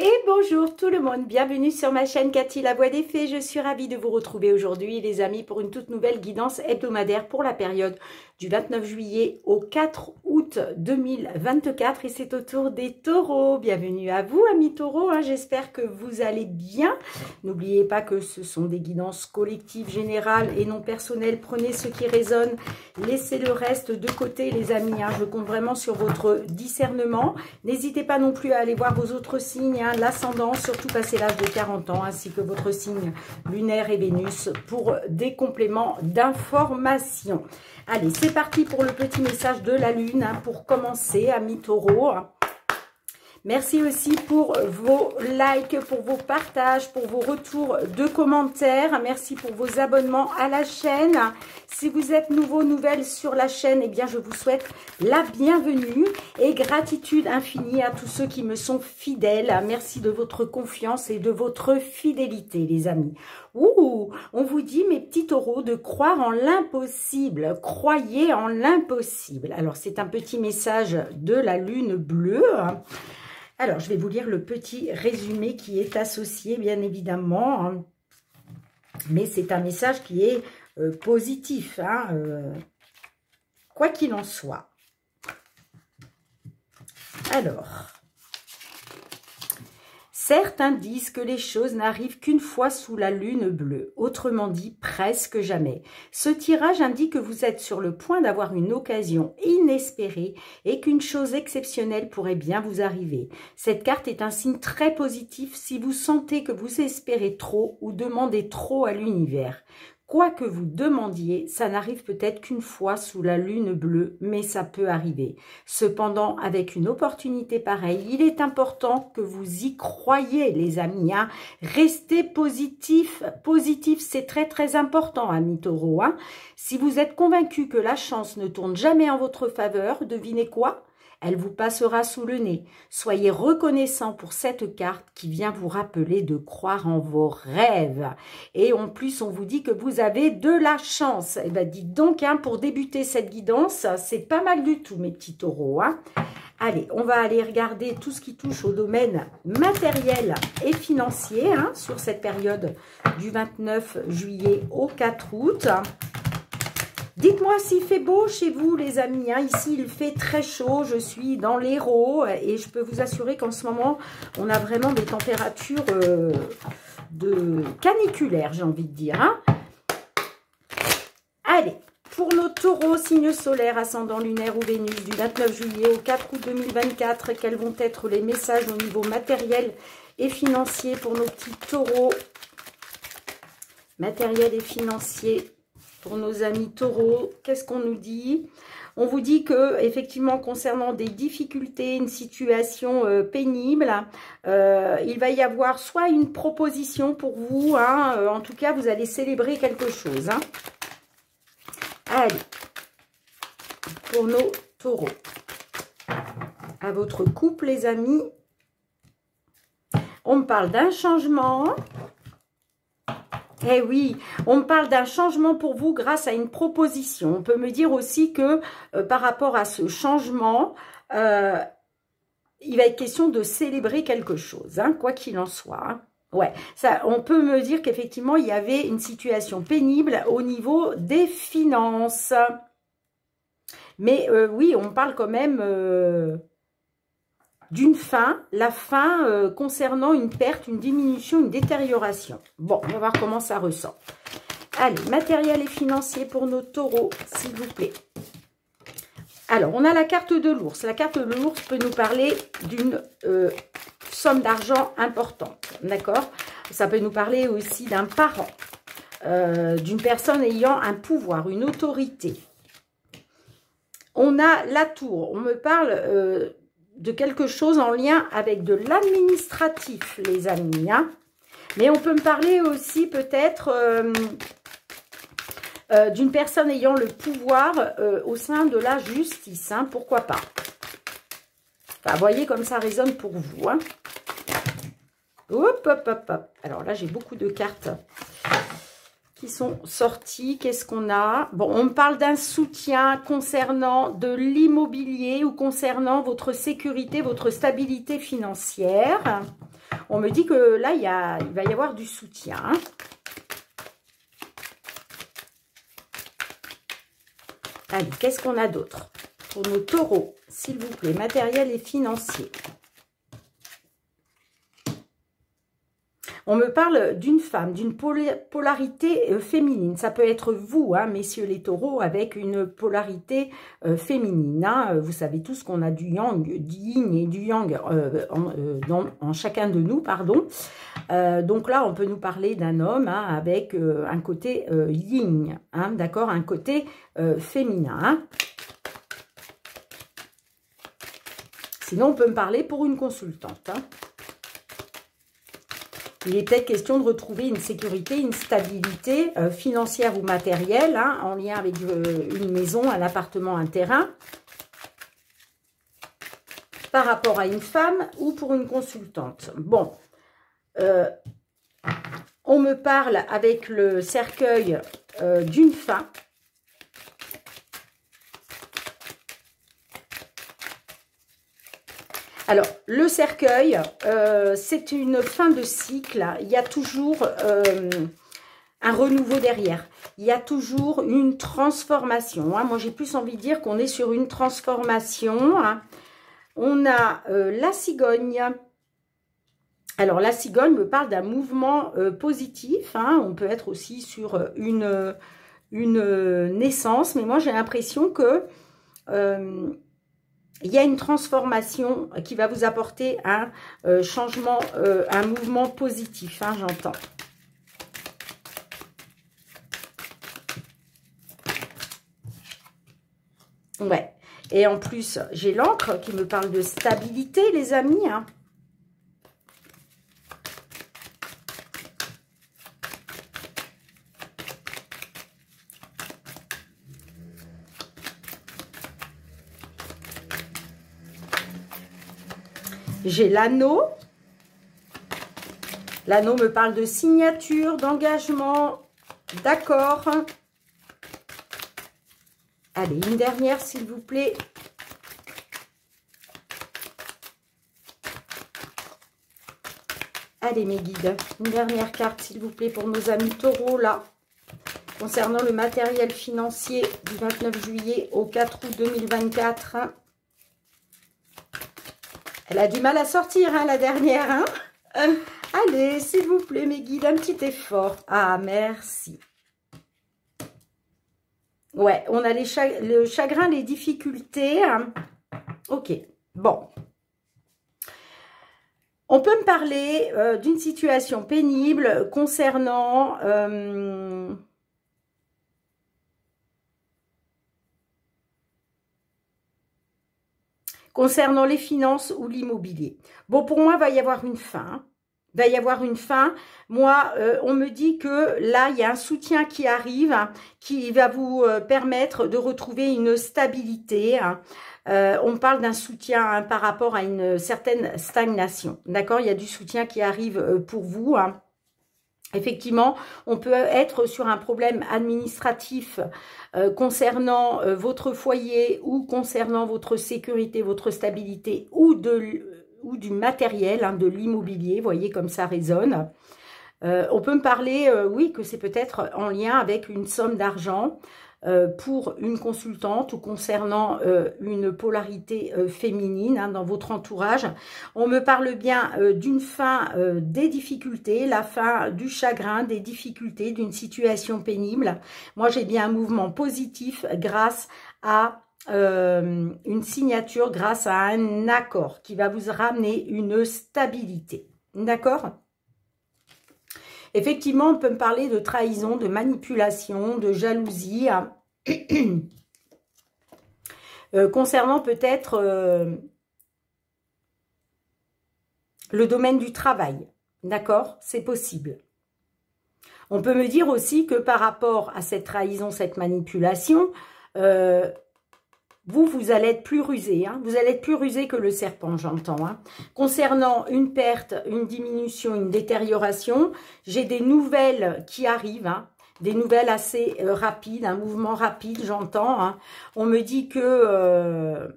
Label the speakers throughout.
Speaker 1: Et bonjour tout le monde, bienvenue sur ma chaîne Cathy la Voix des Fées. Je suis ravie de vous retrouver aujourd'hui les amis pour une toute nouvelle guidance hebdomadaire pour la période du 29 juillet au 4 août 2024 et c'est au tour des taureaux. Bienvenue à vous amis taureaux, j'espère que vous allez bien. N'oubliez pas que ce sont des guidances collectives, générales et non personnelles. Prenez ce qui résonne, laissez le reste de côté les amis. Je compte vraiment sur votre discernement. N'hésitez pas non plus à aller voir vos autres signes, l'ascendant, surtout passé l'âge de 40 ans, ainsi que votre signe lunaire et Vénus pour des compléments d'information. Allez, c'est parti pour le petit message de la Lune, pour commencer, amis taureaux. Merci aussi pour vos likes, pour vos partages, pour vos retours de commentaires. Merci pour vos abonnements à la chaîne. Si vous êtes nouveau, nouvelle sur la chaîne, eh bien, je vous souhaite la bienvenue et gratitude infinie à tous ceux qui me sont fidèles. Merci de votre confiance et de votre fidélité, les amis. Ouh, on vous dit, mes petits taureaux, de croire en l'impossible. Croyez en l'impossible. Alors, c'est un petit message de la Lune bleue. Alors, je vais vous lire le petit résumé qui est associé, bien évidemment. Mais c'est un message qui est positif, quoi qu'il en soit. Alors, certains disent que les choses n'arrivent qu'une fois sous la lune bleue, autrement dit presque jamais. Ce tirage indique que vous êtes sur le point d'avoir une occasion inespérée et qu'une chose exceptionnelle pourrait bien vous arriver. Cette carte est un signe très positif si vous sentez que vous espérez trop ou demandez trop à l'univers. Quoi que vous demandiez, ça n'arrive peut-être qu'une fois sous la lune bleue, mais ça peut arriver. Cependant, avec une opportunité pareille, il est important que vous y croyez, les amis. Restez positif. Positif, c'est très très important, amis taureaux. Si vous êtes convaincu que la chance ne tourne jamais en votre faveur, devinez quoi ? Elle vous passera sous le nez. Soyez reconnaissant pour cette carte qui vient vous rappeler de croire en vos rêves. Et en plus, on vous dit que vous avez de la chance. Eh bien, dites donc, pour débuter cette guidance, c'est pas mal du tout, mes petits taureaux. Allez, on va aller regarder tout ce qui touche au domaine matériel et financier sur cette période du 29 juillet au 4 août. Dites-moi s'il fait beau chez vous, les amis. Ici, il fait très chaud. Je suis dans l'Hérault et je peux vous assurer qu'en ce moment, on a vraiment des températures de caniculaires, j'ai envie de dire. Allez, pour nos taureaux, signes solaires, ascendant lunaire ou Vénus, du 29 juillet au 4 août 2024, quels vont être les messages au niveau matériel et financier pour nos petits taureaux? Matériel et financier. Pour nos amis taureaux, qu'est-ce qu'on nous dit? On vous dit que, effectivement, concernant des difficultés, une situation pénible, il va y avoir soit une proposition pour vous, en tout cas, vous allez célébrer quelque chose. Allez, pour nos taureaux. À votre couple, les amis, on me parle d'un changement. Eh oui, on me parle d'un changement pour vous grâce à une proposition. On peut me dire aussi que par rapport à ce changement, il va être question de célébrer quelque chose, quoi qu'il en soit. Ouais, ça, on peut me dire qu'effectivement, il y avait une situation pénible au niveau des finances. Mais oui, on parle quand même d'une fin, la fin concernant une perte, une diminution, une détérioration. Bon, on va voir comment ça ressort. Allez, matériel et financier pour nos taureaux, s'il vous plaît. Alors, on a la carte de l'ours. La carte de l'ours peut nous parler d'une somme d'argent importante, d'accord? Ça peut nous parler aussi d'un parent, d'une personne ayant un pouvoir, une autorité. On a la tour. On me parle de quelque chose en lien avec de l'administratif, les amis. Mais on peut me parler aussi peut-être d'une personne ayant le pouvoir au sein de la justice. Pourquoi pas? Enfin, voyez comme ça résonne pour vous. Hop, hop, hop, hop. Alors là, j'ai beaucoup de cartes qui sont sortis. Qu'est-ce qu'on a? Bon, on me parle d'un soutien concernant de l'immobilier ou concernant votre sécurité, votre stabilité financière. On me dit que là, il va y avoir du soutien. Hein. Allez, qu'est-ce qu'on a d'autre pour nos taureaux, s'il vous plaît, matériel et financier. On me parle d'une femme, d'une polarité féminine. Ça peut être vous, hein, messieurs les taureaux, avec une polarité féminine. Hein. Vous savez tous qu'on a du yang, du yin et du yang en chacun de nous, pardon. Donc là, on peut nous parler d'un homme hein, avec un côté yin, hein, d'accord, un côté féminin. Hein. Sinon, on peut me parler pour une consultante. Hein. Il est peut-être question de retrouver une sécurité, une stabilité financière ou matérielle, hein, en lien avec une maison, un appartement, un terrain, par rapport à une femme ou pour une consultante. Bon, on me parle avec le cercueil d'une fin. Alors, le cercueil, c'est une fin de cycle. Il y a toujours un renouveau derrière. Il y a toujours une transformation. Hein. Moi, j'ai plus envie de dire qu'on est sur une transformation. Hein. On a la cigogne. Alors, la cigogne me parle d'un mouvement positif. Hein. On peut être aussi sur une naissance. Mais moi, j'ai l'impression que... il y a une transformation qui va vous apporter un changement, un mouvement positif, hein, j'entends. Ouais. Et en plus, j'ai l'encre qui me parle de stabilité, les amis. Hein. J'ai l'anneau. L'anneau me parle de signature, d'engagement, d'accord. Allez, une dernière, s'il vous plaît. Allez, mes guides. Une dernière carte, s'il vous plaît, pour nos amis taureaux, là. Concernant le matériel financier du 29 juillet au 4 août 2024. Elle a du mal à sortir, hein, la dernière. Hein. Allez, s'il vous plaît, mes guides, un petit effort. Ah, merci. Ouais, on a le chagrin, les difficultés. Hein. Ok, bon. On peut me parler d'une situation pénible concernant... concernant les finances ou l'immobilier. Bon, pour moi, il va y avoir une fin. Il va y avoir une fin. Moi, on me dit que là, il y a un soutien qui arrive, hein, qui va vous permettre de retrouver une stabilité. Hein. On parle d'un soutien hein, par rapport à une certaine stagnation. D'accord? Il y a du soutien qui arrive pour vous. Hein. Effectivement, on peut être sur un problème administratif concernant votre foyer ou concernant votre sécurité, votre stabilité ou du matériel, hein, de l'immobilier. Vous voyez comme ça résonne. On peut me parler, oui, que c'est peut-être en lien avec une somme d'argent pour une consultante ou concernant une polarité féminine hein, dans votre entourage. On me parle bien d'une fin des difficultés, la fin du chagrin, des difficultés, d'une situation pénible. Moi, j'ai bien un mouvement positif grâce à une signature, grâce à un accord qui va vous ramener une stabilité. D'accord ? Effectivement, on peut me parler de trahison, de manipulation, de jalousie. Hein. Concernant peut-être le domaine du travail. D'accord? C'est possible. On peut me dire aussi que par rapport à cette trahison, cette manipulation, vous allez être plus rusé. Hein. Vous allez être plus rusé que le serpent, j'entends. Hein. Concernant une perte, une diminution, une détérioration, j'ai des nouvelles qui arrivent. Hein. Des nouvelles assez rapides, un mouvement rapide, j'entends. Hein. On me dit que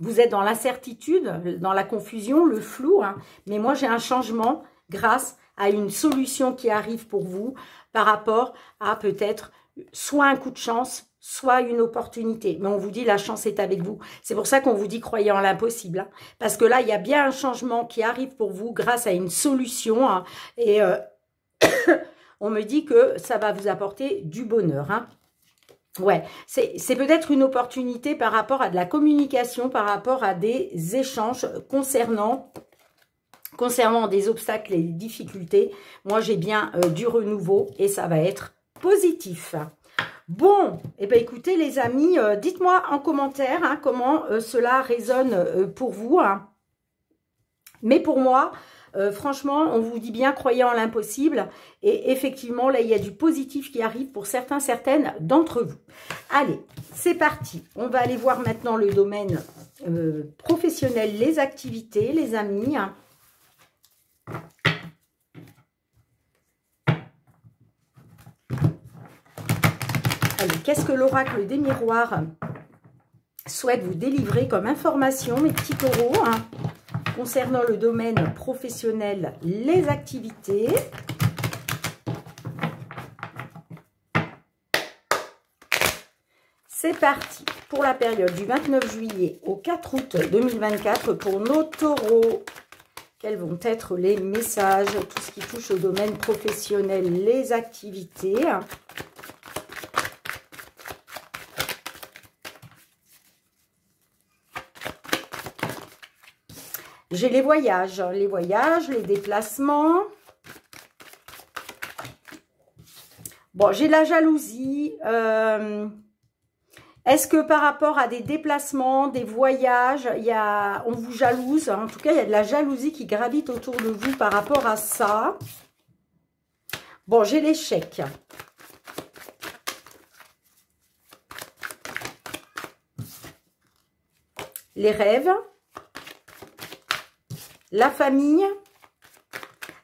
Speaker 1: vous êtes dans l'incertitude, dans la confusion, le flou, hein, mais moi j'ai un changement grâce à une solution qui arrive pour vous par rapport à peut-être soit un coup de chance, soit une opportunité. Mais on vous dit la chance est avec vous. C'est pour ça qu'on vous dit croyez en l'impossible. Hein, parce que là, il y a bien un changement qui arrive pour vous grâce à une solution. Hein, et on me dit que ça va vous apporter du bonheur. Hein. Ouais, c'est peut-être une opportunité par rapport à de la communication, par rapport à des échanges concernant des obstacles et des difficultés. Moi, j'ai bien du renouveau et ça va être positif. Bon, et ben écoutez les amis, dites-moi en commentaire hein, comment cela résonne pour vous. Hein. Mais pour moi, franchement, on vous dit bien, croyez en l'impossible. Et effectivement, là, il y a du positif qui arrive pour certains, certaines d'entre vous. Allez, c'est parti. On va aller voir maintenant le domaine professionnel, les activités, les amis. Allez, qu'est-ce que l'oracle des miroirs souhaite vous délivrer comme information, mes petits taureaux, hein, concernant le domaine professionnel, les activités. C'est parti pour la période du 29 juillet au 4 août 2024 pour nos taureaux. Quels vont être les messages, tout ce qui touche au domaine professionnel, les activités. J'ai les voyages, les déplacements. Bon, j'ai la jalousie. Est-ce que par rapport à des déplacements, des voyages, on vous jalouse? En tout cas, il y a de la jalousie qui gravite autour de vous par rapport à ça. Bon, j'ai l'échec. Les rêves. La famille.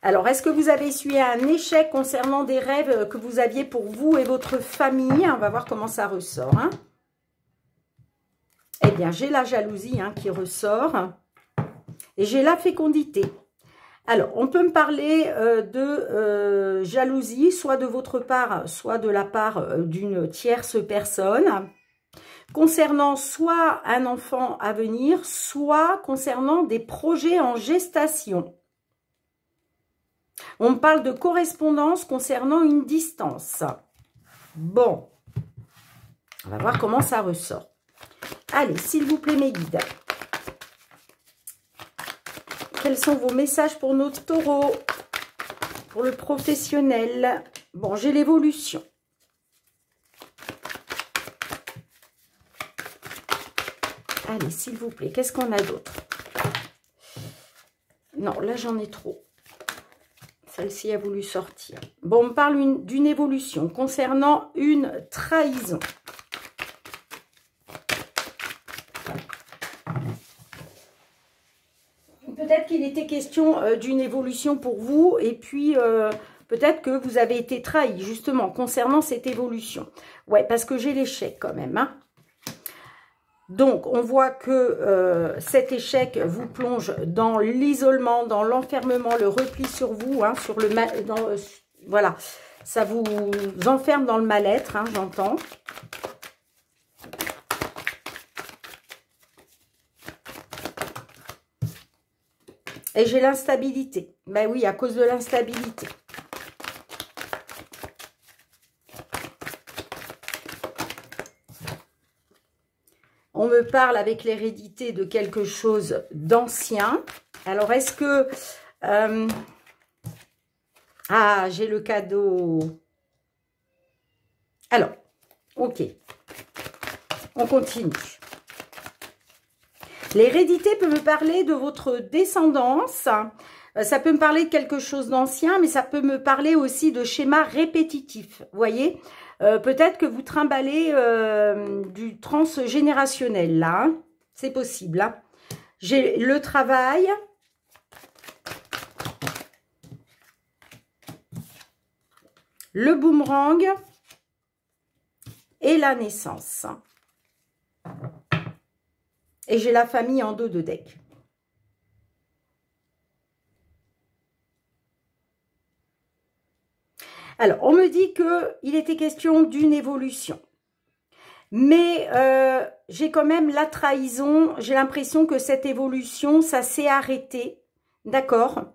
Speaker 1: Alors, est-ce que vous avez essuyé un échec concernant des rêves que vous aviez pour vous et votre famille? On va voir comment ça ressort. Hein. Eh bien, j'ai la jalousie hein, qui ressort. Et j'ai la fécondité. Alors, on peut me parler de jalousie, soit de votre part, soit de la part d'une tierce personne. Concernant soit un enfant à venir, soit concernant des projets en gestation. On me parle de correspondance concernant une distance. Bon, on va voir comment ça ressort. Allez, s'il vous plaît, mes guides. Quels sont vos messages pour nos taureaux? Pour le professionnel. Bon, j'ai l'évolution. Allez, s'il vous plaît, qu'est-ce qu'on a d'autre? Non, là, j'en ai trop. Celle-ci a voulu sortir. Bon, on me parle d'une évolution concernant une trahison. Peut-être qu'il était question d'une évolution pour vous et puis peut-être que vous avez été trahi justement concernant cette évolution. Ouais, parce que j'ai l'échec quand même, hein. Donc, on voit que cet échec vous plonge dans l'isolement, dans l'enfermement, le repli sur vous, hein, sur le voilà, ça vous enferme dans le mal-être, hein, j'entends. Et j'ai l'instabilité. Ben oui, à cause de l'instabilité. On me parle avec l'hérédité de quelque chose d'ancien. Alors, est-ce que... ah, j'ai le cadeau. Alors, ok. On continue. L'hérédité peut me parler de votre descendance. Ça peut me parler de quelque chose d'ancien, mais ça peut me parler aussi de schémas répétitifs. Vous voyez, peut-être que vous trimballez du transgénérationnel, là. Hein. C'est possible. Hein. J'ai le travail. Le boomerang. Et la naissance. Et j'ai la famille en dos de deck. Alors, on me dit qu'il était question d'une évolution. Mais j'ai quand même la trahison. J'ai l'impression que cette évolution, ça s'est arrêté. D'accord?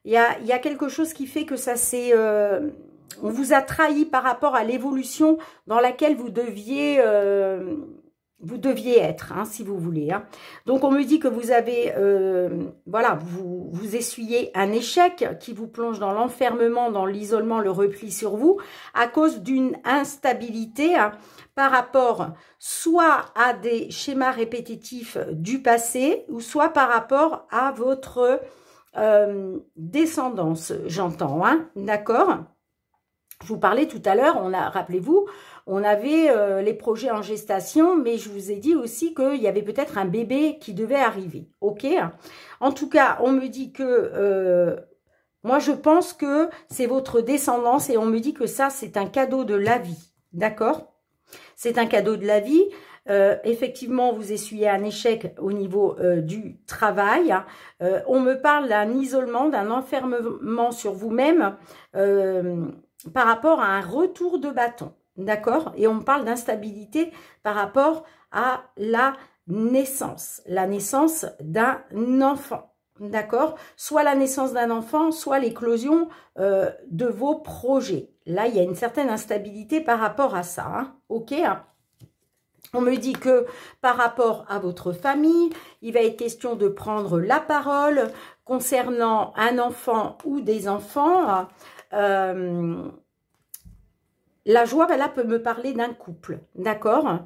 Speaker 1: Il y a quelque chose qui fait que ça s'est... on vous a trahi par rapport à l'évolution dans laquelle vous deviez être, hein, si vous voulez. Hein. Donc, on me dit que vous avez, voilà, vous essuyez un échec qui vous plonge dans l'enfermement, dans l'isolement, le repli sur vous, à cause d'une instabilité hein, par rapport soit à des schémas répétitifs du passé, ou soit par rapport à votre descendance, j'entends, hein, d'accord? Je vous parlais tout à l'heure, rappelez-vous, on avait les projets en gestation, mais je vous ai dit aussi qu'il y avait peut-être un bébé qui devait arriver, ok? En tout cas, on me dit que, moi je pense que c'est votre descendance et on me dit que ça, c'est un cadeau de la vie, d'accord? C'est un cadeau de la vie. Effectivement, vous essuyez un échec au niveau du travail. On me parle d'un isolement, d'un enfermement sur vous-même par rapport à un retour de bâton. D'accord? Et on me parle d'instabilité par rapport à la naissance d'un enfant. D'accord? Soit la naissance d'un enfant, soit l'éclosion de vos projets. Là, il y a une certaine instabilité par rapport à ça. Hein? Ok? On me dit que par rapport à votre famille, il va être question de prendre la parole concernant un enfant ou des enfants. La joie, ben là, peut me parler d'un couple, d'accord?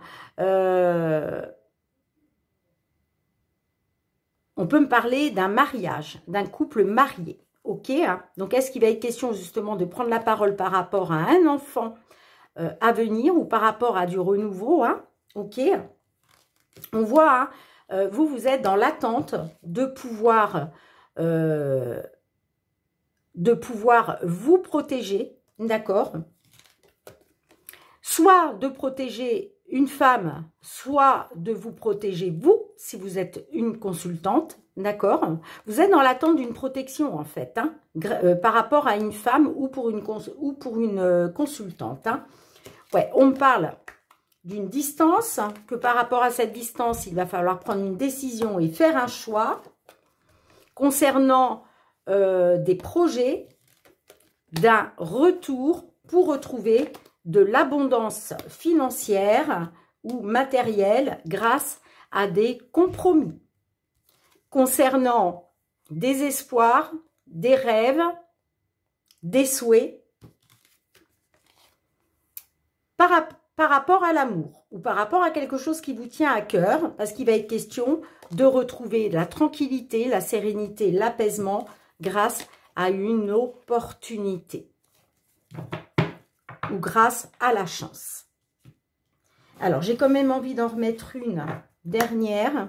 Speaker 1: On peut me parler d'un mariage, d'un couple marié, ok? Donc, est-ce qu'il va être question justement de prendre la parole par rapport à un enfant à venir ou par rapport à du renouveau, hein? Ok? On voit, hein, vous êtes dans l'attente de pouvoir vous protéger, d'accord? Soit de protéger une femme, soit de vous protéger vous, si vous êtes une consultante, d'accord? Vous êtes dans l'attente d'une protection, en fait, hein, par rapport à une femme ou pour une consultante. Hein. Ouais, on me parle d'une distance, que par rapport à cette distance, il va falloir prendre une décision et faire un choix concernant des projets, d'un retour pour retrouver de l'abondance financière ou matérielle grâce à des compromis concernant des espoirs, des rêves, des souhaits par rapport à l'amour ou par rapport à quelque chose qui vous tient à cœur, parce qu'il va être question de retrouver la tranquillité, la sérénité, l'apaisement grâce à une opportunité ou grâce à la chance. Alors, j'ai quand même envie d'en remettre une dernière,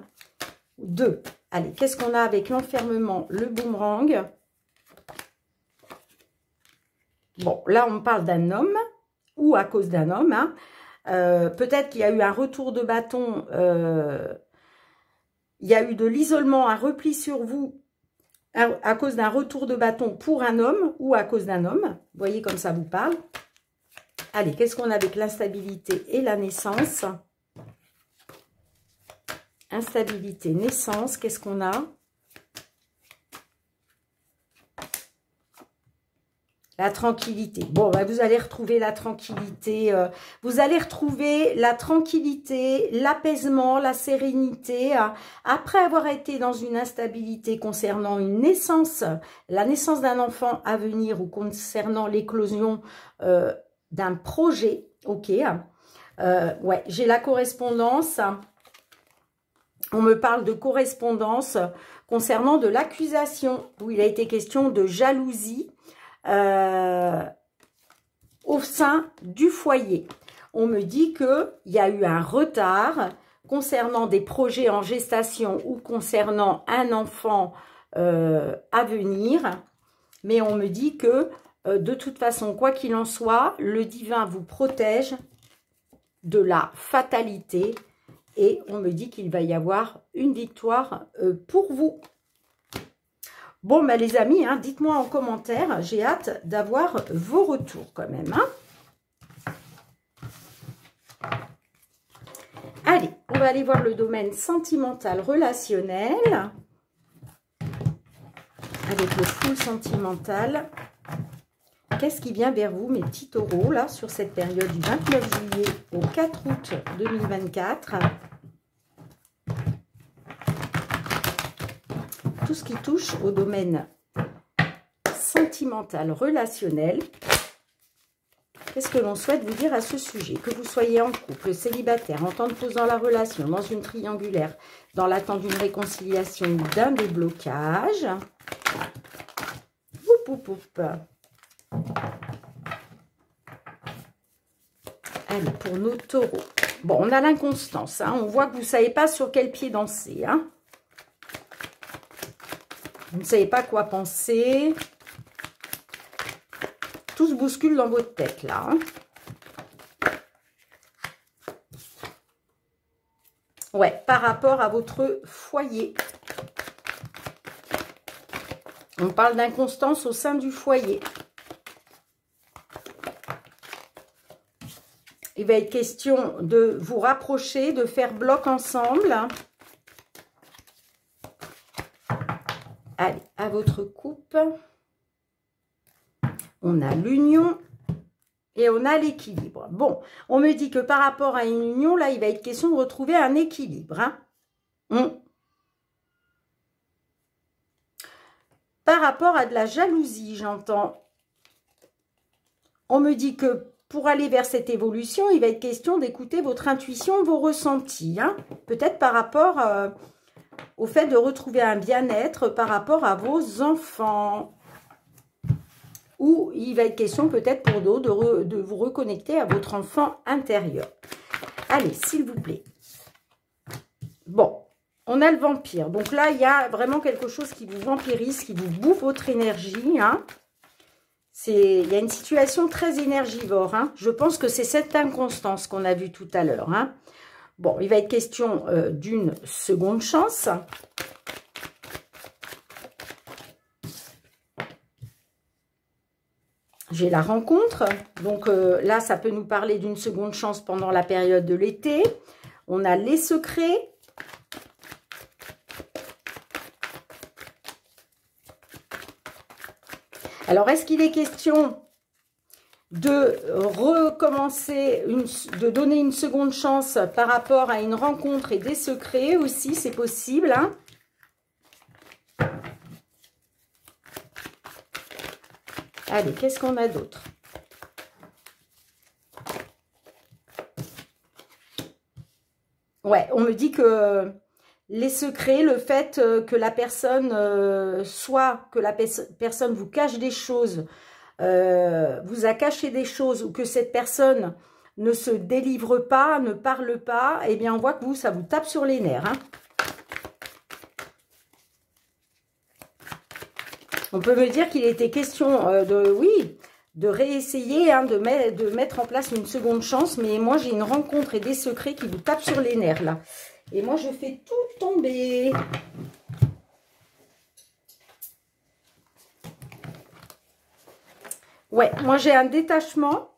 Speaker 1: deux. Allez, qu'est-ce qu'on a avec l'enfermement, le boomerang? Bon, là, on me parle d'un homme ou à cause d'un homme. Hein. Peut-être qu'il y a eu un retour de bâton, il y a eu de l'isolement, un repli sur vous à cause d'un retour de bâton pour un homme ou à cause d'un homme. Vous voyez comme ça vous parle. Allez, qu'est-ce qu'on a avec l'instabilité et la naissance? Instabilité, naissance, qu'est-ce qu'on a? La tranquillité. Bon, bah, vous allez retrouver la tranquillité. Vous allez retrouver la tranquillité, l'apaisement, la sérénité. Après avoir été dans une instabilité concernant une naissance, la naissance d'un enfant à venir ou concernant l'éclosion d'un projet. Ok. Ouais, j'ai la correspondance. On me parle de correspondance concernant de l'accusation où il a été question de jalousie. Au sein du foyer. On me dit qu'il y a eu un retard concernant des projets en gestation ou concernant un enfant à venir. Mais on me dit que de toute façon, quoi qu'il en soit, le divin vous protège de la fatalité Et on me dit qu'il va y avoir une victoire pour vous. Bon, bah, les amis, hein, dites-moi en commentaire. J'ai hâte d'avoir vos retours quand même. Hein. Allez, on va aller voir le domaine sentimental relationnel. Avec le full sentimental. Qu'est-ce qui vient vers vous, mes petits taureaux, là, sur cette période du 29 juillet au 4 août 2024? Tout ce qui touche au domaine sentimental, relationnel. Qu'est-ce que l'on souhaite vous dire à ce sujet? Que vous soyez en couple, célibataire, en temps de pause dans la relation, dans une triangulaire, dans l'attente d'une réconciliation ou d'un déblocage. Oup, oup, oup. Allez, pour nos taureaux. Bon, on a l'inconstance. Hein. On voit que vous ne savez pas sur quel pied danser. Hein. Vous ne savez pas quoi penser. Tout se bouscule dans votre tête, là. Hein. Ouais, par rapport à votre foyer. On parle d'inconstance au sein du foyer. Il va être question de vous rapprocher, de faire bloc ensemble. Allez, à votre coupe. On a l'union et on a l'équilibre. Bon, on me dit que par rapport à une union, là, il va être question de retrouver un équilibre. Hein. Par rapport à de la jalousie, j'entends. On me dit que pour aller vers cette évolution, il va être question d'écouter votre intuition, vos ressentis. Hein. Peut-être par rapport au fait de retrouver un bien-être par rapport à vos enfants. Ou il va être question peut-être pour d'autres de vous reconnecter à votre enfant intérieur. Allez, s'il vous plaît. Bon, on a le vampire. Donc là, il y a vraiment quelque chose qui vous vampirise, qui vous bouffe votre énergie. Hein. Il y a une situation très énergivore. Hein. Je pense que c'est cette inconstance qu'on a vue tout à l'heure. Hein. Bon, il va être question d'une seconde chance. J'ai la rencontre. Donc là, ça peut nous parler d'une seconde chance pendant la période de l'été. On a les secrets. Alors, est-ce qu'il est question de recommencer, de donner une seconde chance par rapport à une rencontre et des secrets aussi, c'est possible. Hein. Allez, qu'est-ce qu'on a d'autre? Ouais, on me dit que les secrets, le fait que la personne personne vous cache des choses, vous a caché des choses, ou que cette personne ne se délivre pas, ne parle pas, eh bien on voit que ça vous tape sur les nerfs. Hein. On peut me dire qu'il était question de réessayer, hein, de mettre en place une seconde chance, mais moi j'ai une rencontre et des secrets qui vous tapent sur les nerfs là. Et moi je fais tout tomber. Ouais, moi j'ai un détachement.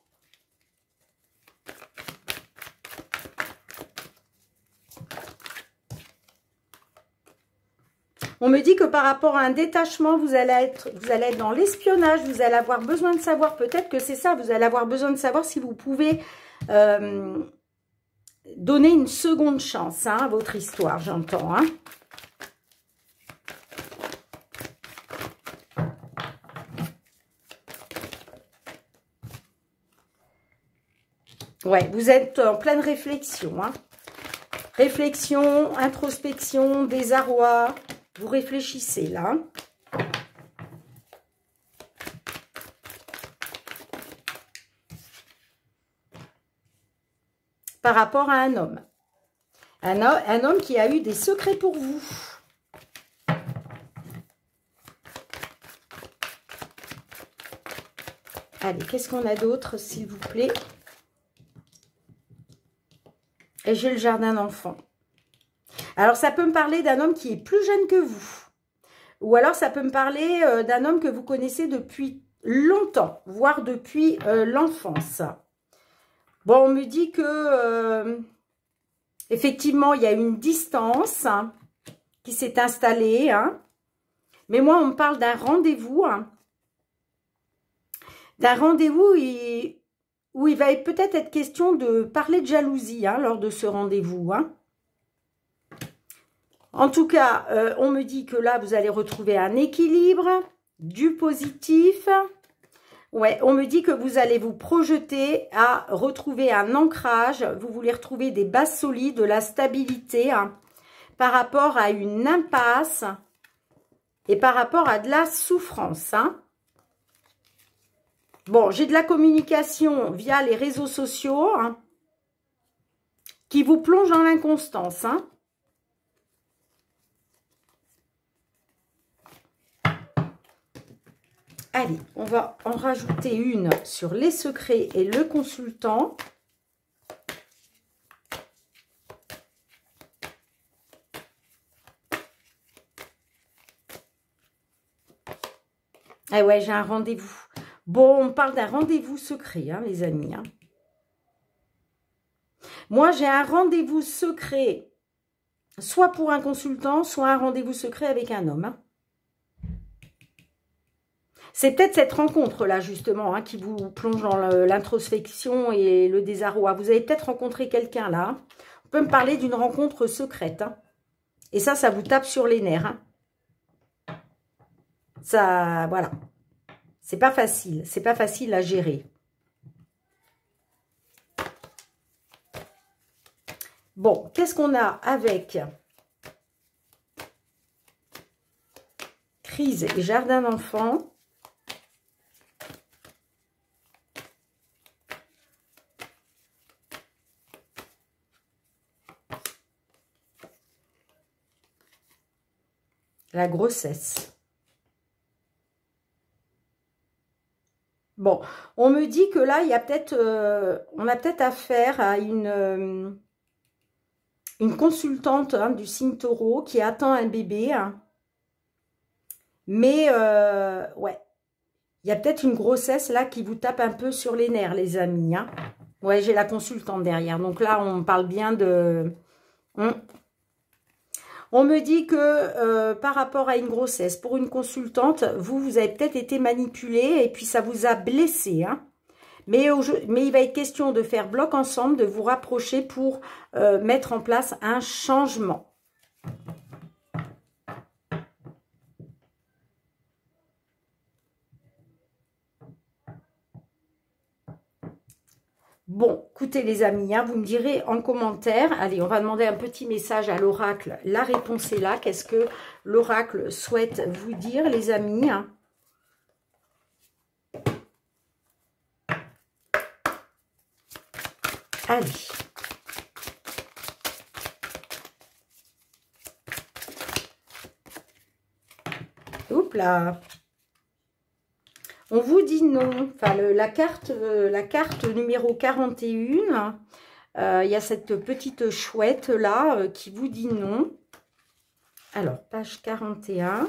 Speaker 1: On me dit que par rapport à un détachement, vous allez être dans l'espionnage, vous allez avoir besoin de savoir, peut-être que c'est ça, vous allez avoir besoin de savoir si vous pouvez donner une seconde chance à votre histoire, j'entends. Hein. Ouais, vous êtes en pleine réflexion. Hein. Réflexion, introspection, désarroi. Vous réfléchissez là. Par rapport à un homme. Un homme qui a eu des secrets pour vous. Allez, qu'est-ce qu'on a d'autre, s'il vous plaît? Et j'ai le jardin d'enfants. Alors, ça peut me parler d'un homme qui est plus jeune que vous. Ou alors, ça peut me parler d'un homme que vous connaissez depuis longtemps, voire depuis l'enfance. Bon, on me dit que, effectivement, il y a une distance qui s'est installée. Hein. Mais moi, on me parle d'un rendez-vous. Hein. D'un rendez-vous où il va peut-être être question de parler de jalousie hein, lors de ce rendez-vous. Hein. En tout cas, on me dit que là, vous allez retrouver un équilibre, du positif. Ouais, on me dit que vous allez vous projeter à retrouver un ancrage. Vous voulez retrouver des bases solides, de la stabilité hein, par rapport à une impasse et par rapport à de la souffrance. Hein. Bon, j'ai de la communication via les réseaux sociaux hein, qui vous plonge dans l'inconstance. Hein. Allez, on va en rajouter une sur les secrets et le consultant. Ah ouais, j'ai un rendez-vous. Bon, on parle d'un rendez-vous secret, hein, les amis. Hein. Moi, j'ai un rendez-vous secret, soit pour un consultant, soit un rendez-vous secret avec un homme. Hein. C'est peut-être cette rencontre-là, justement, hein, qui vous plonge dans l'introspection et le désarroi. Vous avez peut-être rencontré quelqu'un, là. Hein. On peut me parler d'une rencontre secrète. Hein. Et ça vous tape sur les nerfs. Hein. Ça, voilà. C'est pas facile. C'est pas facile à gérer. Bon, qu'est-ce qu'on a avec crise et jardin d'enfants? La grossesse. Bon, on me dit que là, il y a peut-être, on a peut-être affaire à une consultante hein, du signe taureau qui attend un bébé. Hein. Mais, ouais, il y a peut-être une grossesse là qui vous tape un peu sur les nerfs, les amis. Hein. Ouais, j'ai la consultante derrière. Donc là, on parle bien de... On me dit que par rapport à une grossesse, pour une consultante, vous avez peut-être été manipulé et puis ça vous a blessé. Hein. Mais il va être question de faire bloc ensemble, de vous rapprocher pour mettre en place un changement. Bon, écoutez les amis, hein, vous me direz en commentaire. Allez, on va demander un petit message à l'oracle. La réponse est là. Qu'est-ce que l'oracle souhaite vous dire, les amis? Allez. Oups là. On vous dit non. Enfin, la carte numéro 41, il y a cette petite chouette là qui vous dit non. Alors, page 41.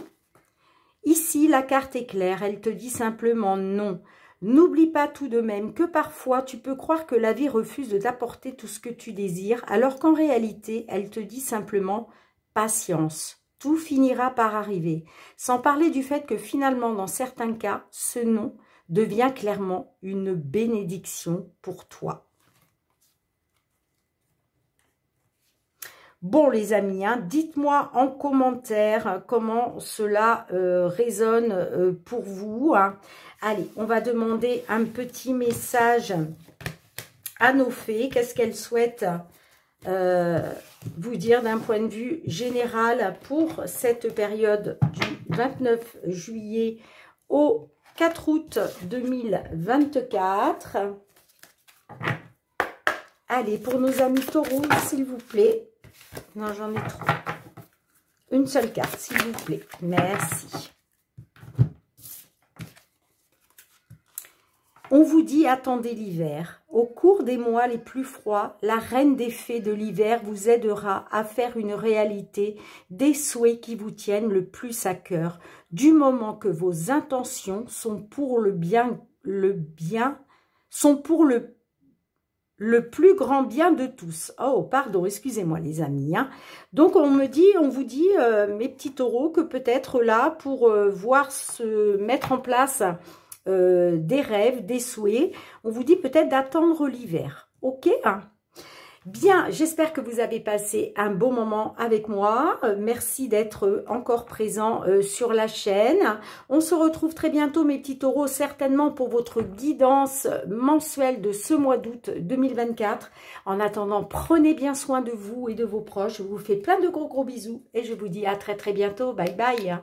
Speaker 1: Ici, la carte est claire. Elle te dit simplement non. N'oublie pas tout de même que parfois, tu peux croire que la vie refuse de t'apporter tout ce que tu désires, alors qu'en réalité, elle te dit simplement patience. Tout finira par arriver, sans parler du fait que finalement, dans certains cas, ce non devient clairement une bénédiction pour toi. Bon les amis, hein, dites-moi en commentaire comment cela résonne pour vous. Hein. Allez, on va demander un petit message à nos fées. Qu'est-ce qu'elles souhaitent vous dire d'un point de vue général pour cette période du 29 juillet au 4 août 2024. Allez, pour nos amis taureaux, s'il vous plaît. Non, j'en ai trop. Une seule carte, s'il vous plaît. Merci. On vous dit, attendez l'hiver. Au cours des mois les plus froids, la reine des fées de l'hiver vous aidera à faire une réalité des souhaits qui vous tiennent le plus à cœur, du moment que vos intentions sont pour sont pour le plus grand bien de tous. Oh, pardon, excusez-moi les amis. Hein. Donc, on vous dit, mes petits taureaux, que peut-être là, pour voir se mettre en place des rêves, des souhaits, on vous dit peut-être d'attendre l'hiver. Ok, hein? Bien, j'espère que vous avez passé un beau moment avec moi. Merci d'être encore présent sur la chaîne. On se retrouve très bientôt, mes petits taureaux, certainement pour votre guidance mensuelle de ce mois d'août 2024. En attendant, prenez bien soin de vous et de vos proches. Je vous fais plein de gros bisous et je vous dis à très bientôt. Bye bye.